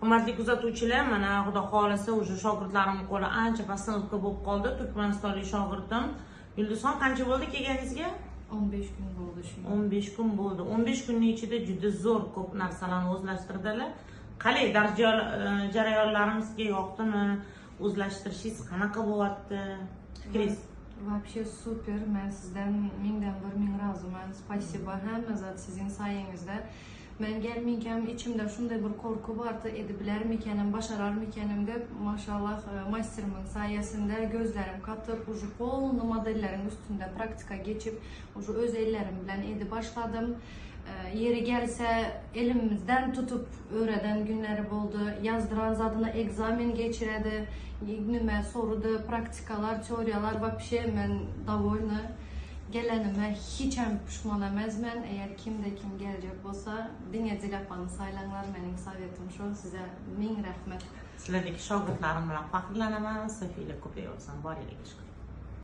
Hurmatli kuzatuvchilar, mana xudo xolisa o'sha shogirdlarim qo'li ancha postanovka bo'lib qoldi. Turkmanistonlik shogirdim. Yulduzxon, qancha bo'ldi kelganingizga? 15 kun bo'ldi shu. 15 kun bo'ldi. 15 kunning ichida juda zo'r ko'p narsalarni o'zlashtirdilar. Qalay, jarayonlarimizga yoqdimi? O'zlashtirishingiz qanaqa bo'lyapti? Fikringiz? Вообще super. Men sizdan mingdan bir ming roziman. Spasibo hamma zot sizning sayengizda. Men gelminkam ichimda shunday bir qo'rquv bordi, edi bilarmikanim, bashararmikanim deb, mashallah, mastermin sayesinde gözlerim qatib, уже полный modellerin üstünde praktika geçip, уже öz ellerim bilen edi başladım. Yeri gelse elimizden tutup öğreden günleri oldu. Yazdıran zadına egzamin geçiredi, nüme sorudu, praktikalar, teoriyalar, вообще men довольна. Gelenime hiç hem pişman emezmen. Eğer kimde kim gelecek olsa dinleyiciler yapanı saylanlar, benim savetim şu, size ming rahmet. Sizlardagi shogirdlarim bilan faxrlanaman. Safiylar ko'payib olsin. Bor yo'liga chiqing.